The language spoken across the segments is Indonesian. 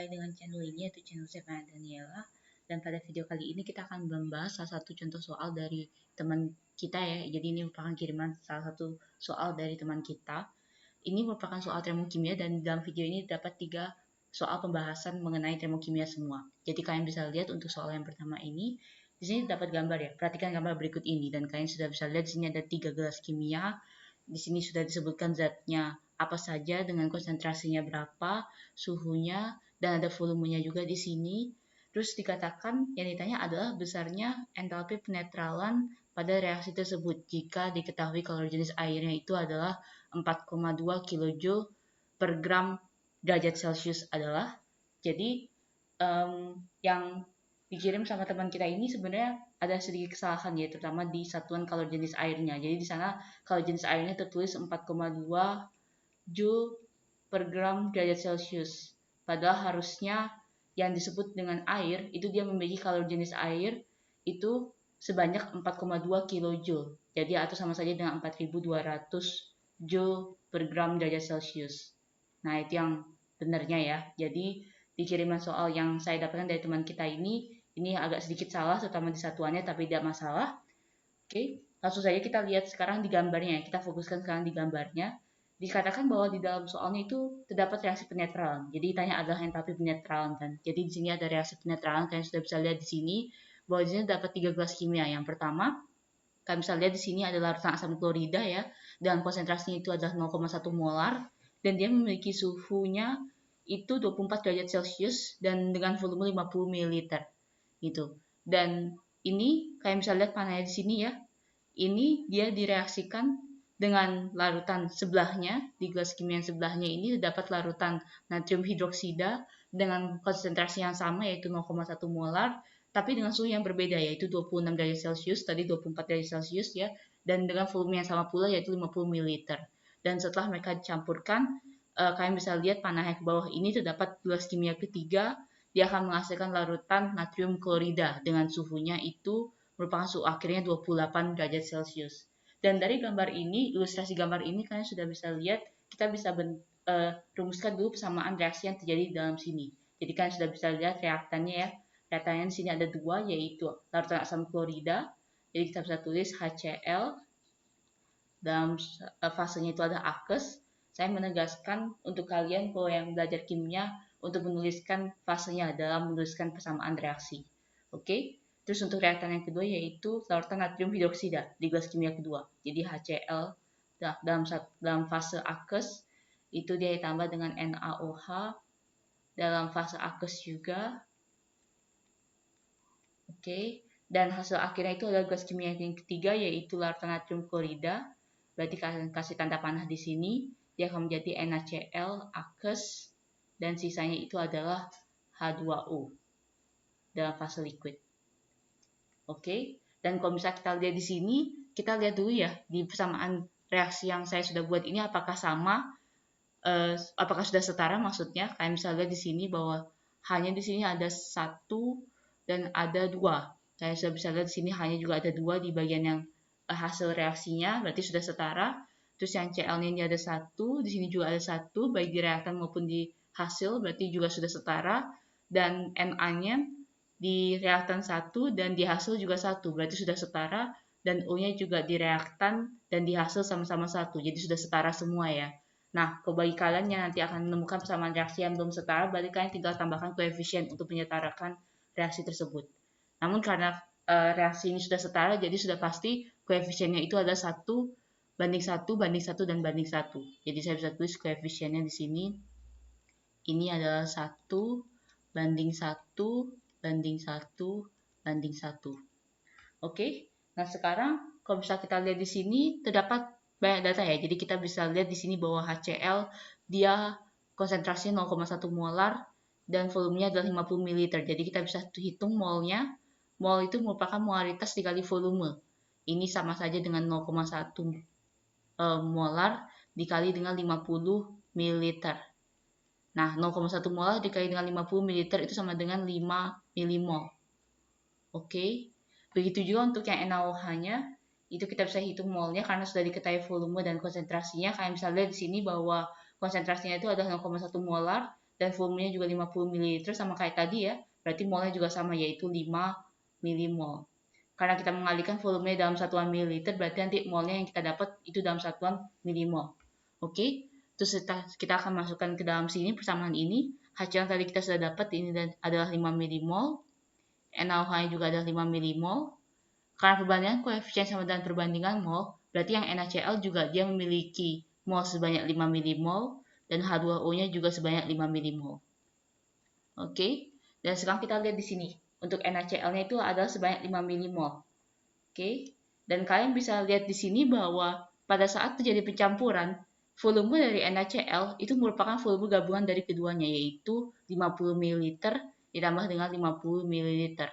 kembali dengan channel ini, yaitu channel Stefania Daniela. Dan pada video kali ini kita akan membahas salah satu contoh soal dari teman kita ya. Jadi ini merupakan kiriman salah satu soal dari teman kita. Ini merupakan soal termokimia dan dalam video ini dapat 3 soal pembahasan mengenai termokimia semua. Jadi kalian bisa lihat untuk soal yang pertama ini, di sini dapat gambar ya. Perhatikan gambar berikut ini dan kalian sudah bisa lihat di sini ada 3 gelas kimia. Di sini sudah disebutkan zatnya apa saja dengan konsentrasinya berapa, suhunya, dan ada volumenya juga di sini. Terus dikatakan yang ditanya adalah besarnya entalpi penetralan pada reaksi tersebut jika diketahui kalau jenis airnya itu adalah 4,2 kJ per gram derajat Celcius adalah. Jadi yang dikirim sama teman kita ini sebenarnya ada sedikit kesalahan ya, terutama di satuan kalori jenis airnya. Jadi di sana kalau jenis airnya tertulis 4,2 Joule per gram derajat Celcius. Padahal harusnya yang disebut dengan air itu dia memiliki kalori jenis air itu sebanyak 4,2 kJ. Jadi atau sama saja dengan 4.200 Joule per gram derajat Celcius. Nah, itu yang benarnya ya. Jadi di kiriman soal yang saya dapatkan dari teman kita ini agak sedikit salah terutama di satuannya, tapi tidak masalah. Oke, langsung saja kita lihat sekarang di gambarnya. Kita fokuskan sekarang di gambarnya. Dikatakan bahwa di dalam soalnya itu terdapat reaksi penetralan. Jadi ditanya adalah entalpi penetralan kan. Jadi di sini ada reaksi penetralan, kalian sudah bisa lihat di sini bahwa di sini dapat 3 gelas kimia. Yang pertama, kalian bisa lihat di sini ada larutan asam klorida ya, dan konsentrasinya itu adalah 0,1 molar dan dia memiliki suhunya itu 24 derajat Celcius dan dengan volume 50 ml gitu. Dan ini kalian bisa lihat panahnya di sini ya. Ini dia direaksikan dengan larutan sebelahnya, di gelas kimia yang sebelahnya ini terdapat larutan natrium hidroksida dengan konsentrasi yang sama yaitu 0,1 molar, tapi dengan suhu yang berbeda yaitu 26 derajat Celcius, tadi 24 derajat Celcius ya, dan dengan volume yang sama pula yaitu 50 ml. Dan setelah mereka dicampurkan, kalian bisa lihat panahnya ke bawah ini terdapat gelas kimia ketiga, dia akan menghasilkan larutan natrium klorida dengan suhunya itu merupakan suhu akhirnya 28 derajat Celcius. Dan dari gambar ini, ilustrasi gambar ini kalian sudah bisa lihat, kita bisa rumuskan dulu persamaan reaksi yang terjadi di dalam sini. Jadi kalian sudah bisa lihat reaktannya ya. Reaktannya di sini ada 2, yaitu larutan asam klorida. Jadi kita bisa tulis HCl. Dalam fasenya itu ada aqueous. Saya menegaskan untuk kalian bahwa yang belajar kimia untuk menuliskan fasenya dalam menuliskan persamaan reaksi. Oke? Terus untuk reaktan yang kedua yaitu larutan natrium hidroksida di gelas kimia kedua. Jadi HCl dalam fase aqueous itu dia ditambah dengan NaOH dalam fase aqueous juga. Oke? Dan hasil akhirnya itu adalah gas kimia yang ketiga yaitu larutan natrium klorida. Berarti kalian kasih tanda panah di sini, dia akan menjadi NaCl aqueous dan sisanya itu adalah H2O dalam fase liquid. Oke, dan kalau misalnya kita lihat di sini, kita lihat dulu ya di persamaan reaksi yang saya sudah buat ini apakah sama, apakah sudah setara maksudnya. Kalian bisa lihat di sini bahwa hanya di sini ada 1 dan ada 2. Kalian sudah bisa lihat di sini hanya juga ada 2 di bagian yang hasil reaksinya, berarti sudah setara. Terus yang Cl-nya ini ada 1, di sini juga ada 1, baik di reaktan maupun di hasil, berarti juga sudah setara. Dan Na-nya di reaktan 1 dan di hasil juga 1, berarti sudah setara. Dan O-nya juga di reaktan dan di hasil sama-sama 1, jadi sudah setara semua ya. Nah, bagi kalian yang nanti akan menemukan persamaan reaksi yang belum setara, berarti kalian tinggal tambahkan koefisien untuk menyetarakan reaksi tersebut. Namun karena reaksi ini sudah setara, jadi sudah pasti koefisiennya itu adalah 1 banding 1 banding 1 dan banding 1. Jadi saya bisa tulis koefisiennya di sini. Ini adalah 1 banding 1 banding 1 banding 1. Oke, nah sekarang kalau bisa kita lihat di sini terdapat banyak data ya. Jadi kita bisa lihat di sini bahwa HCl dia konsentrasinya 0,1 molar dan volumenya adalah 50 ml. Jadi kita bisa hitung molnya. Mol itu merupakan molaritas dikali volume. Ini sama saja dengan 0,1 molar dikali dengan 50 ml. Nah, 0,1 molar dikali dengan 50 ml itu sama dengan 5 milimol. Oke. Begitu juga untuk yang NaOH-nya, itu kita bisa hitung molnya karena sudah diketahui volume dan konsentrasinya. Kalian bisa lihat di sini bahwa konsentrasinya itu adalah 0,1 molar dan volumenya juga 50 ml sama kayak tadi ya. Berarti molnya juga sama, yaitu 5 milimol. Karena kita mengalihkan volumenya dalam satuan mililiter, berarti nanti molnya yang kita dapat itu dalam satuan milimol. Oke, terus kita akan masukkan ke dalam sini persamaan ini. Hasil yang tadi kita sudah dapat ini adalah 5 milimol. NaOH juga adalah 5 milimol. Karena perbandingan koefisien sama dengan perbandingan mol, berarti yang NaCl juga dia memiliki mol sebanyak 5 milimol dan H2O-nya juga sebanyak 5 milimol. Oke, dan sekarang kita lihat di sini. Untuk NaCl-nya itu adalah sebanyak 5 milimol. Oke, dan kalian bisa lihat di sini bahwa pada saat terjadi pencampuran, volume dari NaCl itu merupakan volume gabungan dari keduanya, yaitu 50 ml ditambah dengan 50 ml.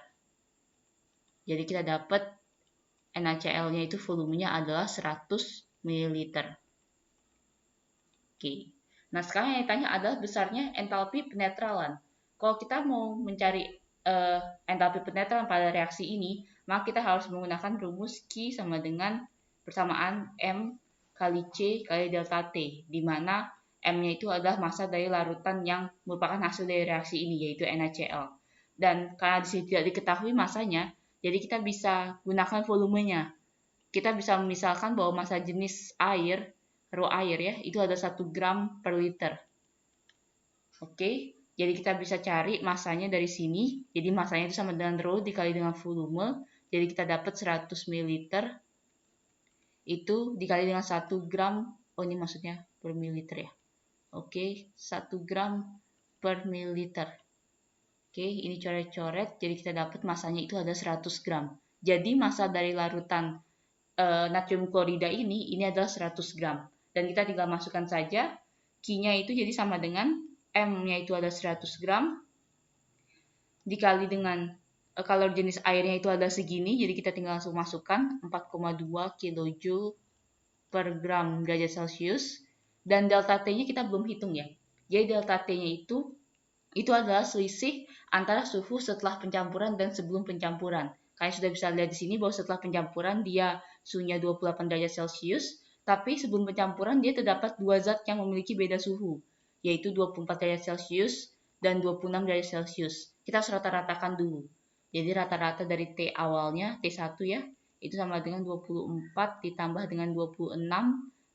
Jadi kita dapat NaCl-nya itu volumenya adalah 100 ml. Oke. Nah, sekarang yang ditanya adalah besarnya entalpi penetralan. Kalau kita mau mencari entalpi penetralan pada reaksi ini, maka kita harus menggunakan rumus Q sama dengan persamaan M kali C kali delta T, di mana M-nya itu adalah massa dari larutan yang merupakan hasil dari reaksi ini, yaitu NaCl. Dan karena di sini tidak diketahui massanya, jadi kita bisa gunakan volumenya. Kita bisa memisalkan bahwa massa jenis air, rho air ya, itu ada 1 gram per liter. Oke, jadi kita bisa cari massanya dari sini. Jadi massanya itu sama dengan rho dikali dengan volume. Jadi kita dapat 100 ml itu dikali dengan 1 gram. Oh, ini maksudnya per mililiter ya. Oke, 1 gram per mililiter. Oke, ini coret-coret. Jadi kita dapat massanya itu ada 100 gram. Jadi massa dari larutan natrium klorida ini adalah 100 gram. Dan kita tinggal masukkan saja. Q-nya itu jadi sama dengan M-nya itu ada 100 gram. Dikali dengan kalori jenis airnya itu ada segini. Jadi kita tinggal langsung masukkan 4,2 kJ per gram derajat Celcius. Dan delta T-nya kita belum hitung ya. Jadi delta T-nya itu adalah selisih antara suhu setelah pencampuran dan sebelum pencampuran. Kalian sudah bisa lihat di sini bahwa setelah pencampuran dia suhunya 28 derajat Celcius, tapi sebelum pencampuran dia terdapat dua zat yang memiliki beda suhu, yaitu 24 derajat Celcius dan 26 derajat Celcius. Kita harus rata-ratakan dulu. Jadi rata-rata dari T awalnya, T1 ya, itu sama dengan 24 ditambah dengan 26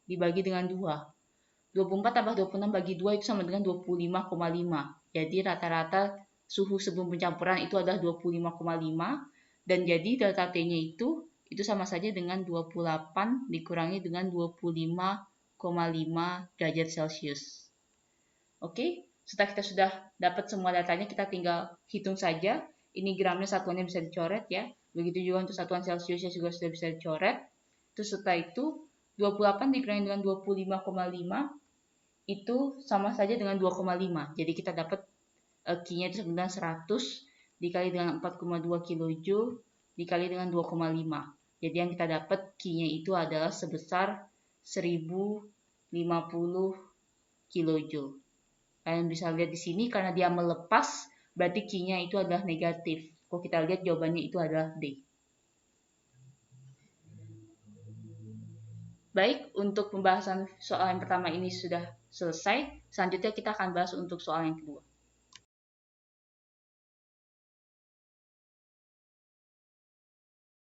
dibagi dengan 2. 24 tambah 26 bagi 2 itu sama dengan 25,5. Jadi rata-rata suhu sebelum pencampuran itu adalah 25,5 dan jadi delta T-nya itu sama saja dengan 28 dikurangi dengan 25,5 derajat Celcius. Oke, setelah kita sudah dapat semua datanya, kita tinggal hitung saja. Ini gramnya satuannya bisa dicoret ya. Begitu juga untuk satuan Celciusnya juga sudah bisa dicoret. Terus setelah itu 28 dikurangi dengan 25,5 itu sama saja dengan 2,5. Jadi kita dapat Q-nya itu sebenarnya 100 dikali dengan 4,2 kJ dikali dengan 2,5. Jadi yang kita dapat Q-nya itu adalah sebesar 1050 kJ. Kalian bisa lihat di sini karena dia melepas, berarti Q-nya itu adalah negatif. Kalau kita lihat jawabannya itu adalah D. Baik, untuk pembahasan soal yang pertama ini sudah selesai. Selanjutnya kita akan bahas untuk soal yang kedua.